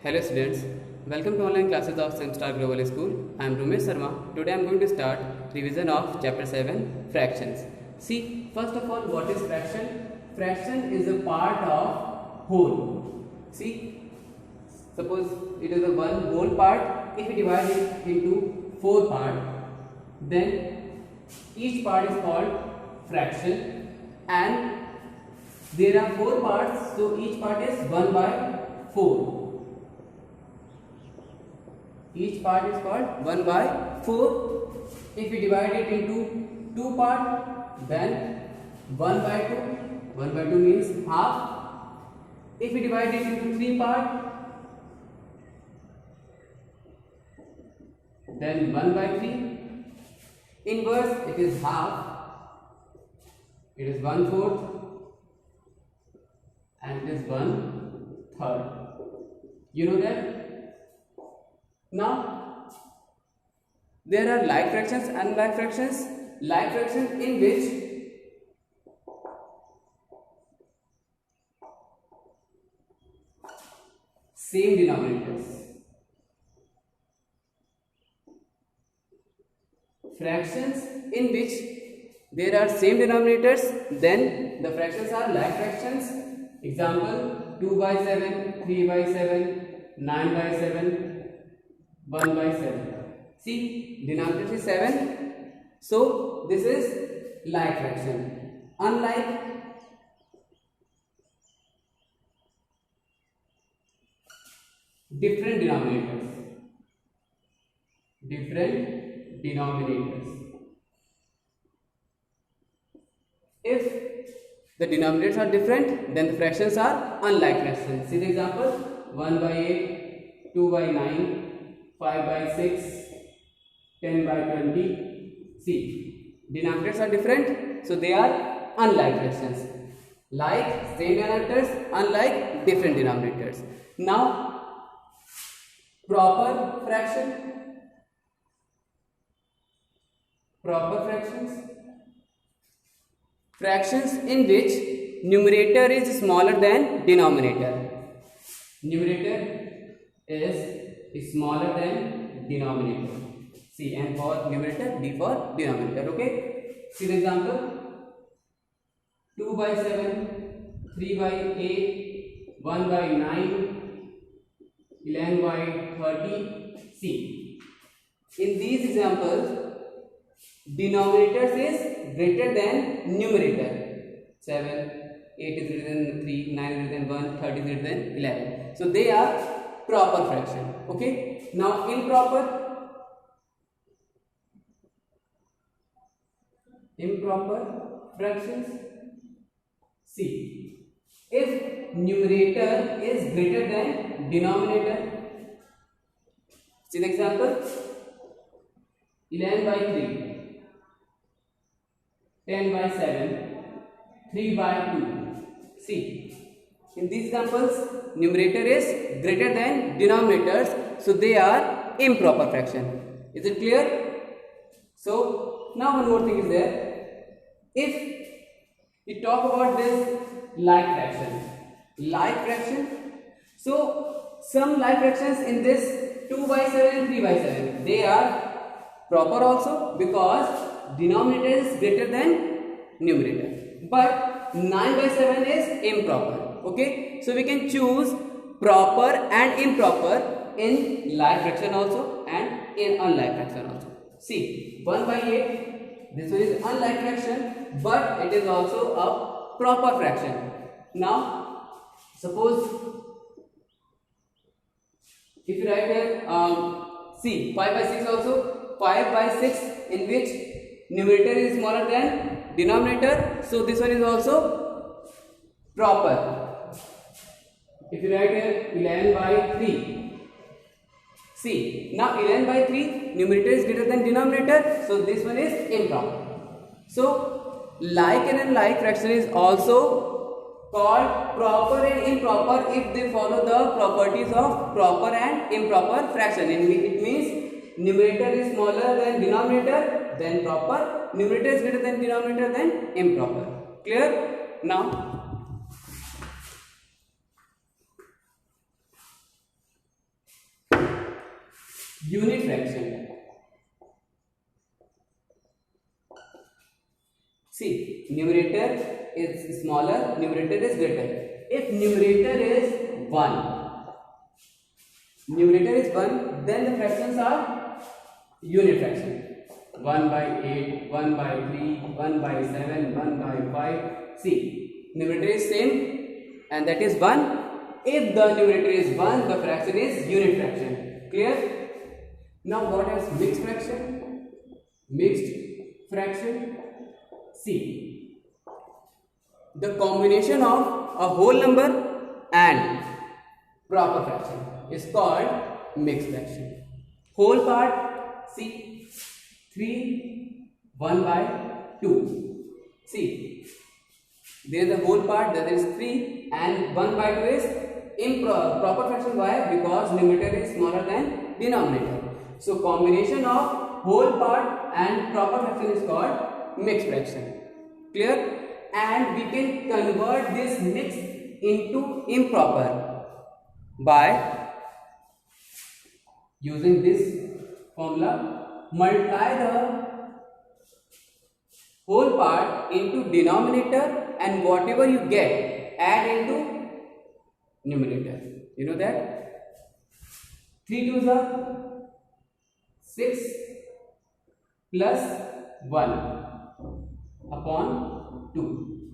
Hello students, welcome to online classes of Senstar Global School. I am Rumesh Sharma. Today I am going to start revision of chapter 7 fractions. See, first of all, what is fraction? Fraction is a part of whole. See, suppose it is a one whole part. If we divide it into 4 parts, then each part is called fraction, and there are 4 parts, so each part is 1 by 4. Each part is called 1 by 4. If we divide it into 2 parts, then 1 by 2. 1 by 2 means half. If we divide it into 3 parts, then 1 by 3. Inverse, it is half. It is 1/4 and it is 1/3. You know that? Now, there are like fractions and unlike fractions. Like fractions in which same denominators. Fractions in which there are same denominators, then the fractions are like fractions. Example, 2 by 7, 3 by 7, 9 by 7, 1 by 7. See, denominator is 7. So, this is like fraction. Unlike different denominators. Different denominators. If the denominators are different, then the fractions are unlike fractions. See the example, 1 by 8, 2 by 9, 5 by 6, 10 by 20. See, denominators are different, so they are unlike fractions. Like same denominators, unlike different denominators. Now, proper fraction. Proper fractions. Fractions in which numerator is smaller than denominator. Numerator is smaller than denominator. C, N for numerator, D for denominator. Okay. See the example. 2 by 7, 3 by 8, 1 by 9, 11 by 30. See, in these examples, denominators is greater than numerator. 7, 8 is greater than 3, 9 is greater than 1, 30 is greater than 11. So they are proper fraction. Okay. Now improper fractions. See, if numerator is greater than denominator. See the example, 11 by 3, 10 by 7, 3 by 2. See, in these examples, numerator is greater than denominators, so they are improper fraction. Is it clear? So, now one more thing is there. If we talk about this like fraction, so some like fractions in this 2 by 7 and 3 by 7, they are proper also because denominator is greater than numerator, but 9 by 7 is improper. Okay, so we can choose proper and improper in like fraction also and in unlike fraction also. See, 1 by 8, this one is unlike fraction, but it is also a proper fraction. Now, suppose if you write here, see 5 by 6 also, 5 by 6 in which numerator is smaller than denominator, so this one is also proper. If you write here 11 by 3, see, now 11 by 3, numerator is greater than denominator, so this one is improper. So, like and unlike fraction is also called proper and improper if they follow the properties of proper and improper fraction. It means numerator is smaller than denominator, then proper. Numerator is greater than denominator, then improper. Clear? Now, unit fraction. See, numerator is smaller, numerator is greater. If numerator is 1, then the fractions are unit fraction. 1 by 8, 1 by 3, 1 by 7, 1 by 5. See, numerator is same and that is 1. If the numerator is 1, the fraction is unit fraction. Clear? Now what is mixed fraction? Mixed fraction. See, the combination of a whole number and proper fraction is called mixed fraction. Whole part, see, 3, 1 by 2. See, there is a whole part, that is 3, and 1 by 2 is improper fraction. Why? Because numerator is smaller than denominator. So combination of whole part and proper fraction is called mixed fraction. Clear? And we can convert this mixed into improper by using this formula. Multiply the whole part into denominator and whatever you get add into numerator. You know that 3 2s are 6 plus 1 upon 2.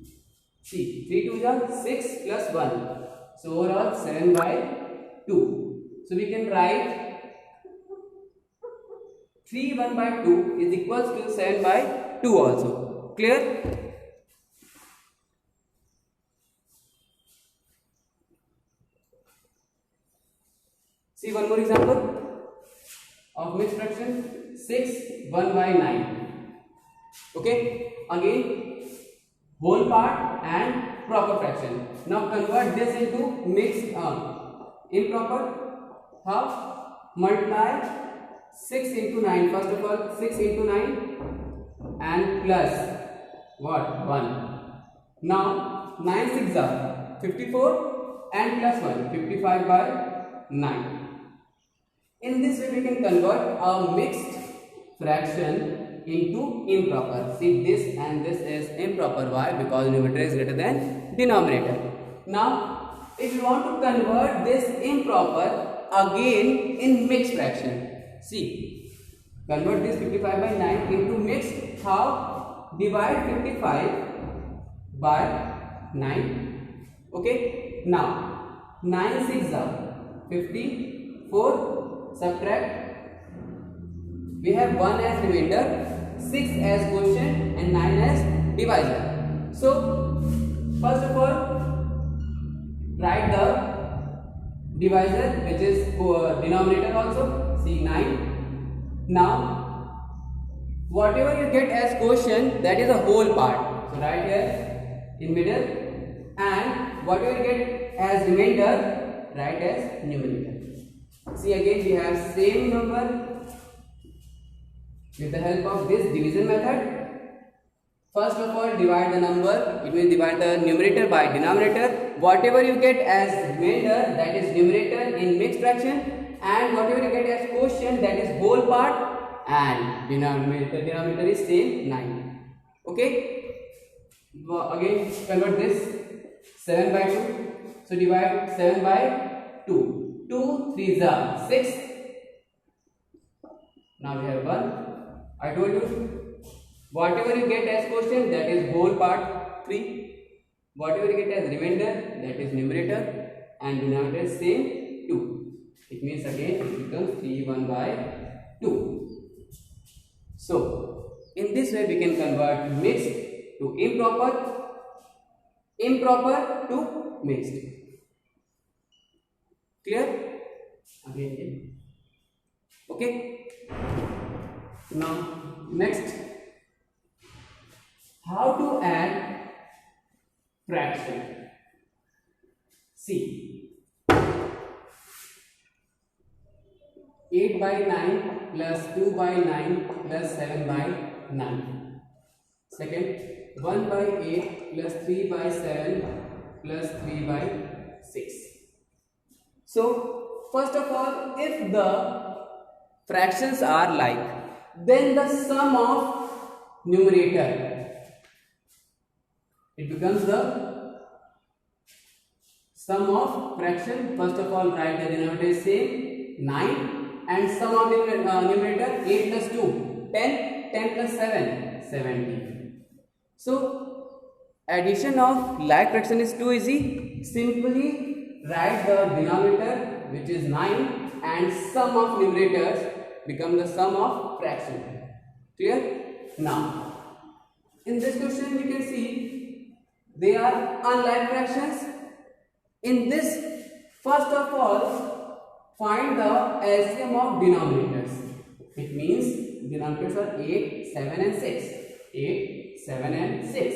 See, 3 2s are 6 plus 1. So overall 7 by 2. So we can write 3 1 by 2 is equals to 7 by 2 also. Clear? See one more example of mixed fraction. 6 1 by 9. Okay, again whole part and proper fraction. Now convert this into mixed improper. How? Multiply 6 into 9. First of all, 6 into 9 and plus what? 1. Now 9 6 are 54 and plus 1, 55 by 9. In this way we can convert a mixed fraction into improper. See, this and this is improper. Why? Because numerator is greater than denominator. Now if you want to convert this improper again in mixed fraction, see, convert this 55 by 9 into mixed. How? Divide 55 by 9. Okay. Now 9 6 are 54. Subtract. We have 1 as remainder, 6 as quotient and 9 as divisor. So first of all, write the divisor, which is denominator also. See, 9. Now whatever you get as quotient, that is a whole part. So write here in middle, and whatever you get as remainder, write as numerator. See, again we have same number with the help of this division method. First of all, divide the number. It means divide the numerator by denominator. Whatever you get as remainder, that is numerator in mixed fraction, and whatever you get as quotient, that is whole part, and denominator is same, 9. Okay. Again convert this 7 by 2. So divide 7 by 2. 2 3s are 6. Now we have 1. I told you, whatever you get as quotient, that is whole part, 3. Whatever you get as remainder, that is numerator, and denominator is same, 2. It means again it becomes 3 1 by 2. So in this way we can convert mixed to improper, improper to mixed. Clear? Again. Okay. Now next, how to add fraction. See, 8 by 9 plus 2 by 9 plus 7 by 9. Second, 1 by 8 plus 3 by 7 plus 3 by 6. So first of all, if the fractions are like, then the sum of numerator, it becomes the sum of fraction. First of all, write the denominator is same 9, and sum of numerator 8 plus 2 10, 10 plus 7 17. So addition of like fraction is too easy. Simply write the denominator, which is 9, and sum of numerators become the sum of fraction. Clear? Now in this question we can see they are unlike fractions. In this, first of all, find the LCM of denominators. It means denominators are 8, 7 and 6. 8, 7 and 6.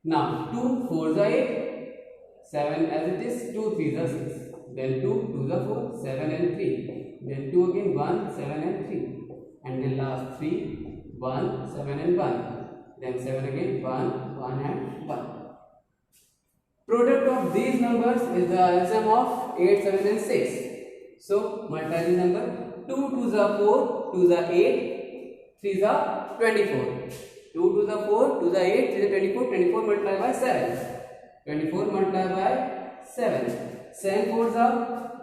Now 2 4s are 8, 7 as it is, 2 3s are 6. Then 2 2s are 4, 7 and 3. Then 2 again 1, 7 and 3. And then last 3, 1, 7 and 1. Then 7 again 1, 1 and 1. Product of these numbers is the LCM of 8, 7 and 6. So multiply this number. 2 2s are 4, 2s are 8, 3s are 24. 2 2s are 4, 2s are 8, 3s are 24. 24 multiplied by 7. 24 multiplied by 7. 7 4s are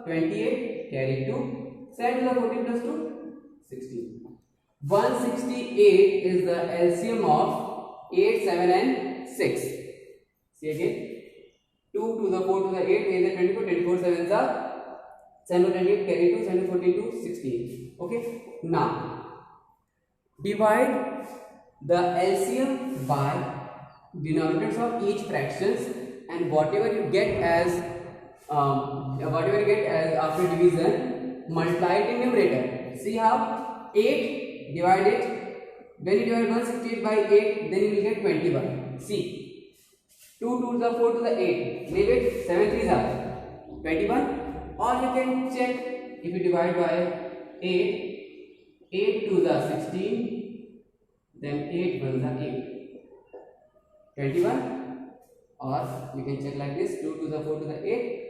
28. Carry 2. 7 to the 14 plus 2, 16. 168 is the LCM of 8, 7 and 6. See again. 2 to the 4 to the 8 is the 24, 24 7s are 7 to 28, carry 2, 7 to 14 to 16. Okay. Now divide the LCM by denominators of each fractions, and whatever you get as after division, multiply it in numerator. See how 8 divide it. When you divide 168 by 8, then you will get 21. See. 2 2s are 4 to the 8. Leave it. 7 3s are 21. Or you can check if you divide by 8. 8 2s are 16. Then 8 1s are 8. 21. Or you can check like this. 2 2s are 4 to the 8.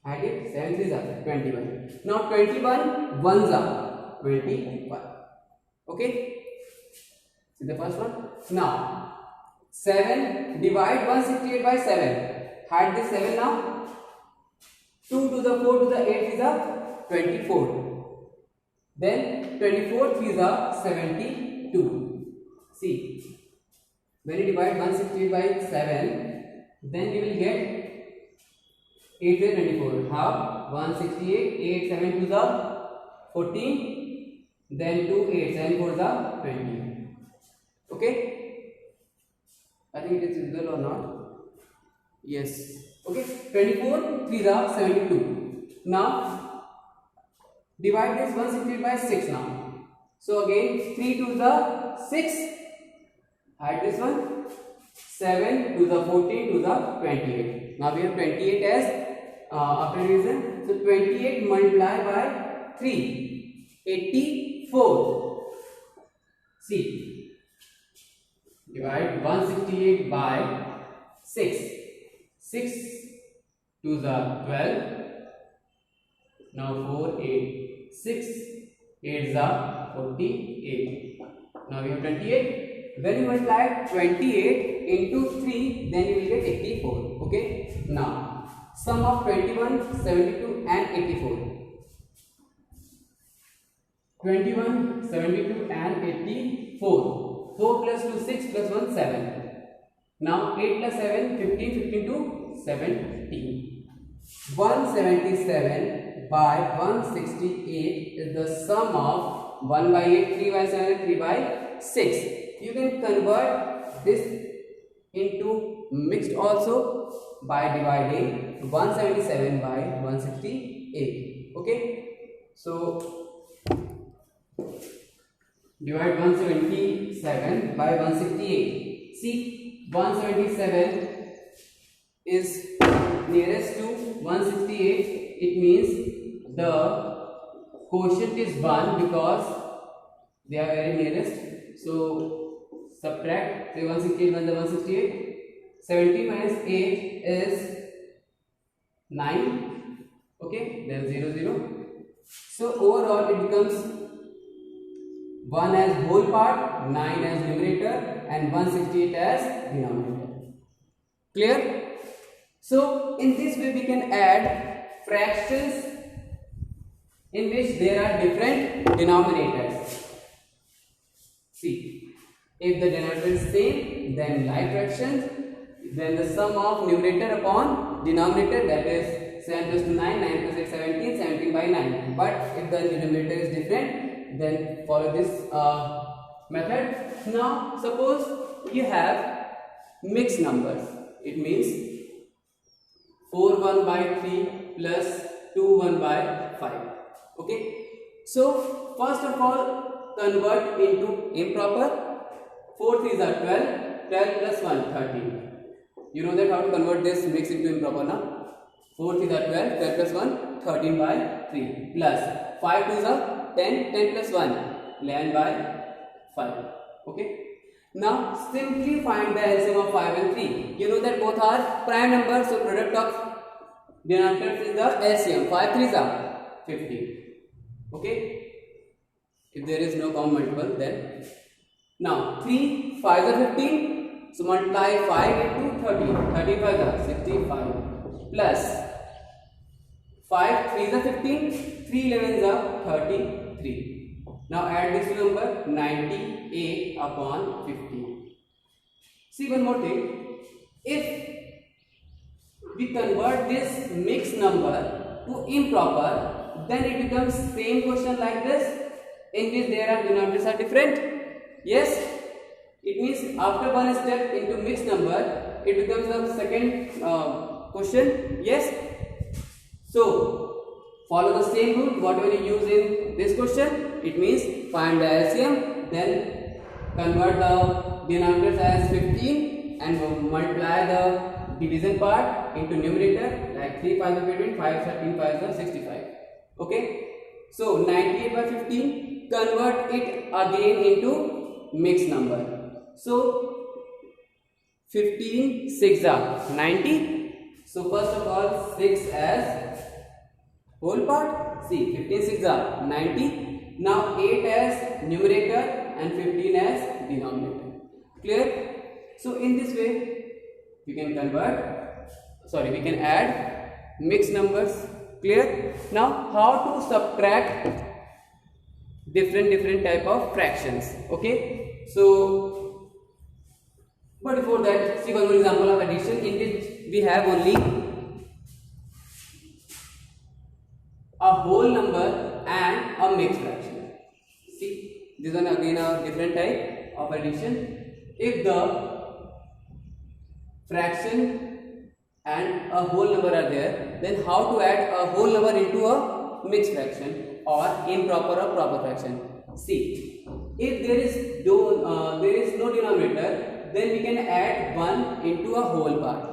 Add it. 7 3s are 21. Now 21 1s are 21. Okay. See the first one. Now 7 divide 168 by 7. Add this 7 now. 2 to the 4 to the 8 is a 24. Then 24 3s are 72. See, when you divide 168 by 7, then you will get 8 is 24. How? 168, 8 7 2s are 14. Then 2 8 7 4s are 20. Okay. I think it is visible or not? Yes. Okay. 24 3s are 72. Now divide this 168 by 6 now. So again 3 2s are 6. Add this one. 7 2s are 14, 2s are 28. Now we have 28 as after division. So 28 multiplied by 3. 84. See. Divide 168 by 6. 6 2s are 12. Now 4 8. 6 8s are 48. Now we have 28. When you multiply 28 into 3, then you will get 84. Okay. Now sum of 21, 72 and 84. 21, 72 and 84. 4 plus 2 6 plus 1 7. Now 8 plus 7 15, 15 to 17. 177 by 168 is the sum of 1 by 8, 3 by 7 and 3 by 6. You can convert this into mixed also by dividing 177 by 168. Okay. So divide 177 by 168. See, 177 is nearest to 168. It means the quotient is 1 because they are very nearest. So subtract, say 168 1 168. 70 minus 8 is 9. Okay, then 0 0. So overall it becomes 1 as whole part, 9 as numerator, and 168 as denominator. Clear? So in this way we can add fractions in which there are different denominators. See, if the denominator is same, then like fractions, then the sum of numerator upon denominator, that is 7 plus 2 9, 9 plus 8 17, 17 by 9. But if the denominator is different, then follow this method. Now suppose you have mixed numbers. It means 4 1 by 3 plus 2 1 by 5. Okay. So first of all, convert into improper. 4 3s are 12. 12 plus 1 13. You know that how to convert this mix into improper now. 4 3s are 12. 12 plus 1 13 by 3 plus 5 2s are 10. 10 plus 1 11 by 5. Okay. Now simply find the LCM of 5 and 3. You know that both are prime numbers, so product of denominators is the LCM. 5 3s are 15. Okay. If there is no common multiple, then now 3 5s are 15. So multiply 5 into 13. 13 5s are 65 plus 5 3s are 15. 3 11s are 33. Now add this number 98 upon 15. See one more thing. If we convert this mixed number to improper, then it becomes same question like this, in which there are denominators are different. Yes, it means after one step into mixed number, it becomes the second question. Yes. So follow the same rule whatever you use in this question. It means find the LCM, then convert the denominators as 15 and multiply the division part into numerator, like 3 5 are 15, 5 13 5 are 65. Okay. So 98 by 15, convert it again into mixed number. So 15 6 are 90. So first of all 6 as whole part. See, 15 6 are 90. Now 8 as numerator and 15 as denominator. Clear? So in this way we can we can add mixed numbers. Clear? Now how to subtract different type of fractions. Okay. So but before that, see one more example of addition in which we have only a whole number and a mixed fraction. See, this one again a different type of addition. If the fraction and a whole number are there, then how to add a whole number into a mixed fraction or improper or proper fraction? See, if there is no denominator, then we can add 1 into a whole part.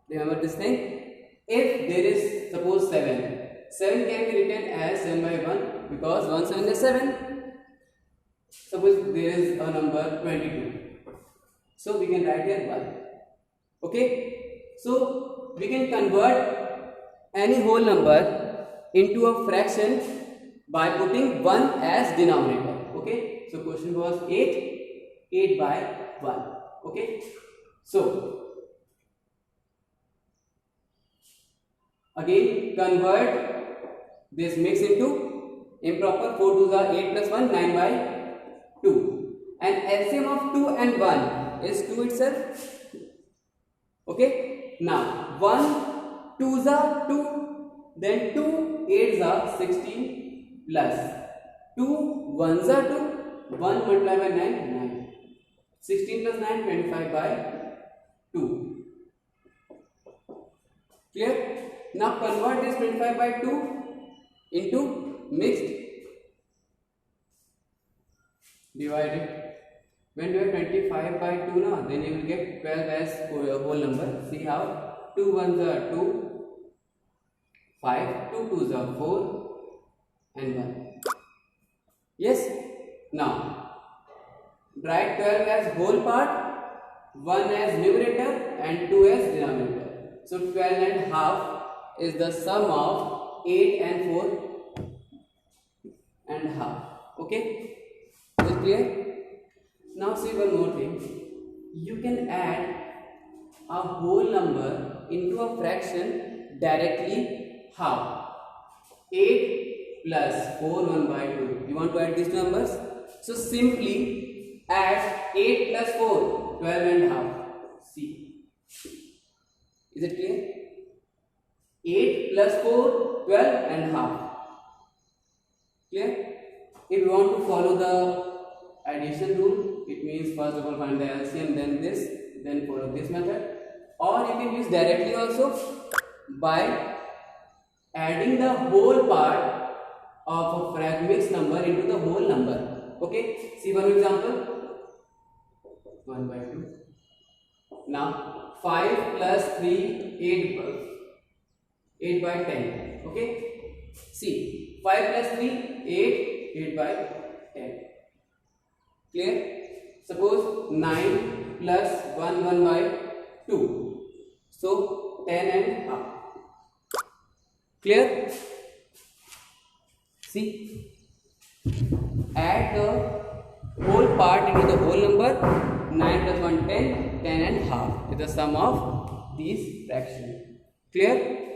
Remember this thing? If there is suppose 7 can be written as 7 by 1 because 1 7 is 7. Suppose there is a number 22. So we can write here 1. Okay. So we can convert any whole number into a fraction by putting 1 as denominator. Okay. So question was 8 by 1. Okay. So again convert this mix into improper. 4 2s are 8 plus 1 9 by 2, and LCM of 2 and 1 is 2 itself. Okay. Now 1 2s are 2, then 2 8s are 16 plus 2 1s are 2, 1 multiplied by 9 9, 16 plus 9 25 by 2. Clear? Now convert this 25 by 2 into mixed. Divide it. When you have 25 by 2 now, then you will get 12 as whole number. See how? 2 1s are 2, 5, 2 2s are 4 and 1. Yes? Now write 12 as whole part, 1 as numerator and 2 as denominator. So 12 and half is the sum of 8 and 4. and half. Okay, is it clear? Now see one more thing. You can add a whole number into a fraction directly. How? 8 plus 4 1 by 2. You want to add these two numbers? So simply add 8 plus 4, 12 and half. See. Is it clear? 8 plus 4, 12 and half. Clear? If you want to follow the addition rule, it means first of all find the LCM, then this, then follow this method. Or you can use directly also by adding the whole part of a mixed number into the whole number. Okay, see one example. 1 by 2. Now 5 plus 3, 8 by 10. Okay, see 5 plus 3, 8 by 10. Clear? Suppose 9 plus 1 by 2. So 10 and half. Clear? See, add the whole part into the whole number. 9 plus 1 10, 10 and half is the sum of these fractions. Clear?